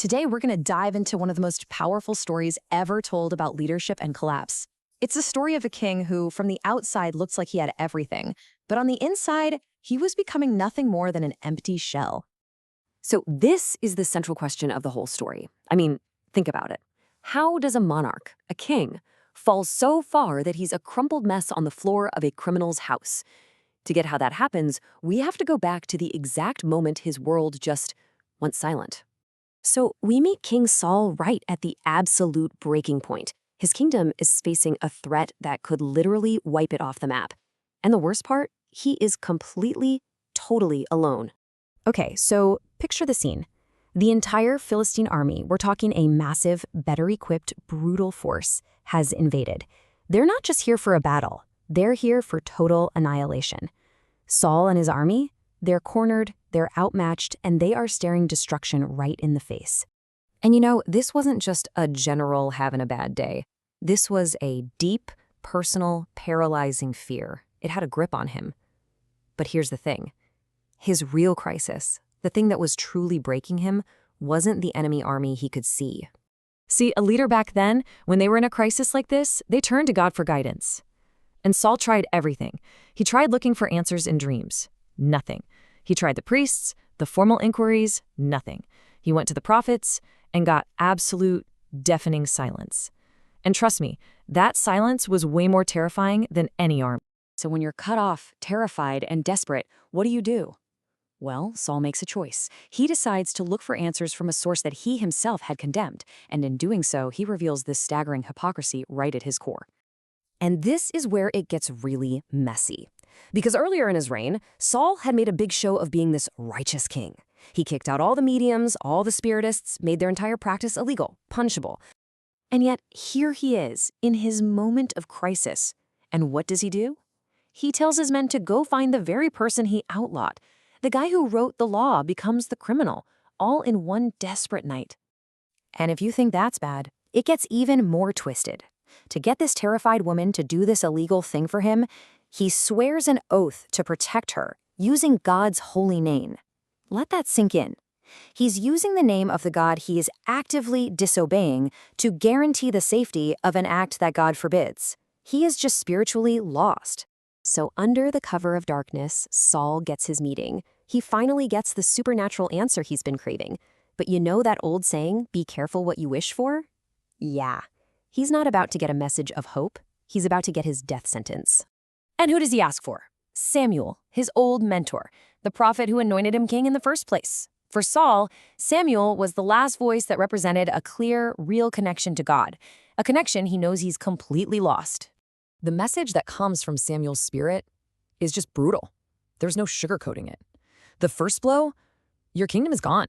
Today, we're going to dive into one of the most powerful stories ever told about leadership and collapse. It's the story of a king who, from the outside, looks like he had everything, but on the inside, he was becoming nothing more than an empty shell. So this is the central question of the whole story. I mean, think about it. How does a monarch, a king, fall so far that he's a crumpled mess on the floor of a criminal's house? To get how that happens, we have to go back to the exact moment his world just went silent. So we meet King Saul right at the absolute breaking point. His kingdom is facing a threat that could literally wipe it off the map. And the worst part, he is completely, totally alone. Okay, so picture the scene. The entire Philistine army, we're talking a massive, better-equipped, brutal force, has invaded. They're not just here for a battle. They're here for total annihilation. Saul and his army, they're cornered, they're outmatched, and they are staring destruction right in the face. And you know, this wasn't just a general having a bad day. This was a deep, personal, paralyzing fear. It had a grip on him. But here's the thing. His real crisis, the thing that was truly breaking him, wasn't the enemy army he could see. See, a leader back then, when they were in a crisis like this, they turned to God for guidance. And Saul tried everything. He tried looking for answers in dreams. Nothing. He tried the priests, the formal inquiries, nothing. He went to the prophets and got absolute, deafening silence. And trust me, that silence was way more terrifying than any army. So when you're cut off, terrified, and desperate, what do? Well, Saul makes a choice. He decides to look for answers from a source that he himself had condemned, and in doing so, he reveals this staggering hypocrisy right at his core. And this is where it gets really messy. Because earlier in his reign, Saul had made a big show of being this righteous king. He kicked out all the mediums, all the spiritists, made their entire practice illegal, punishable. And yet, here he is, in his moment of crisis. And what does he do? He tells his men to go find the very person he outlawed. The guy who wrote the law becomes the criminal, all in one desperate night. And if you think that's bad, it gets even more twisted. To get this terrified woman to do this illegal thing for him, he swears an oath to protect her, using God's holy name. Let that sink in. He's using the name of the God he is actively disobeying to guarantee the safety of an act that God forbids. He is just spiritually lost. So under the cover of darkness, Saul gets his meeting. He finally gets the supernatural answer he's been craving. But you know that old saying, be careful what you wish for? Yeah. He's not about to get a message of hope. He's about to get his death sentence. And who does he ask for? Samuel, his old mentor, the prophet who anointed him king in the first place. For Saul, Samuel was the last voice that represented a clear, real connection to God, a connection he knows he's completely lost. The message that comes from Samuel's spirit is just brutal. There's no sugarcoating it. The first blow, your kingdom is gone.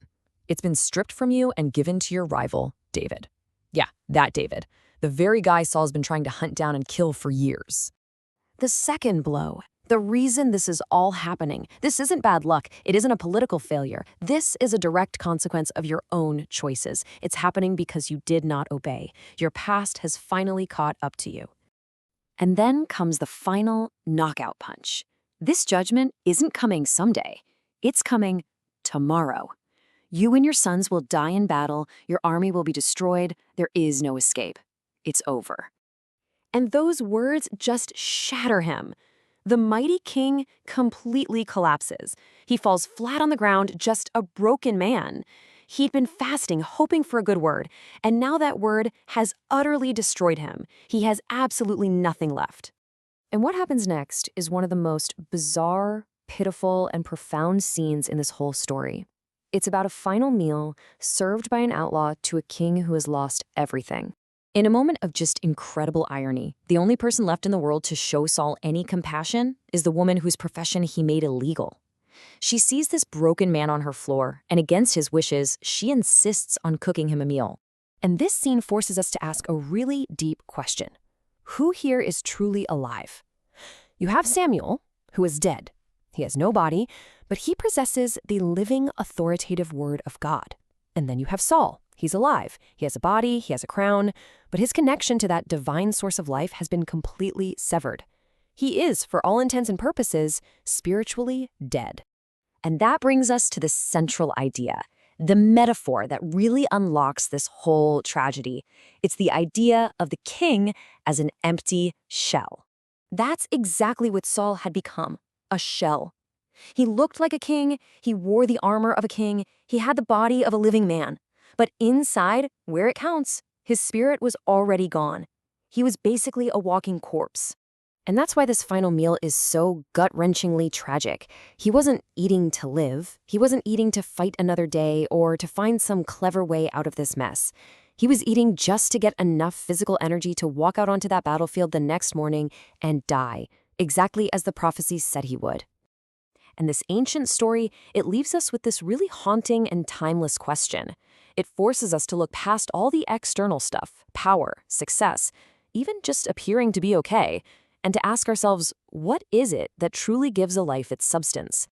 It's been stripped from you and given to your rival, David. Yeah, that David. The very guy Saul's been trying to hunt down and kill for years. The second blow, the reason this is all happening, this isn't bad luck. It isn't a political failure. This is a direct consequence of your own choices. It's happening because you did not obey. Your past has finally caught up to you. And then comes the final knockout punch. This judgment isn't coming someday. It's coming tomorrow. You and your sons will die in battle. Your army will be destroyed. There is no escape. It's over. And those words just shatter him. The mighty king completely collapses. He falls flat on the ground, just a broken man. He'd been fasting, hoping for a good word, and now that word has utterly destroyed him. He has absolutely nothing left. And what happens next is one of the most bizarre, pitiful, and profound scenes in this whole story. It's about a final meal served by an outlaw to a king who has lost everything. In a moment of just incredible irony, the only person left in the world to show Saul any compassion is the woman whose profession he made illegal. She sees this broken man on her floor, and against his wishes, she insists on cooking him a meal. And this scene forces us to ask a really deep question. Who here is truly alive? You have Samuel, who is dead. He has no body, but he possesses the living, authoritative word of God. And then you have Saul. He's alive. He has a body, he has a crown, but his connection to that divine source of life has been completely severed. He is, for all intents and purposes, spiritually dead. And that brings us to the central idea. the metaphor that really unlocks this whole tragedy. It's the idea of the king as an empty shell. That's exactly what Saul had become, a shell. He looked like a king, he wore the armor of a king, he had the body of a living man. But inside, where it counts, his spirit was already gone. He was basically a walking corpse. And that's why this final meal is so gut-wrenchingly tragic. He wasn't eating to live. He wasn't eating to fight another day or to find some clever way out of this mess. He was eating just to get enough physical energy to walk out onto that battlefield the next morning and die, exactly as the prophecies said he would. And this ancient story, it leaves us with this really haunting and timeless question. It forces us to look past all the external stuff, power, success, even just appearing to be okay, and to ask ourselves, what is it that truly gives a life its substance?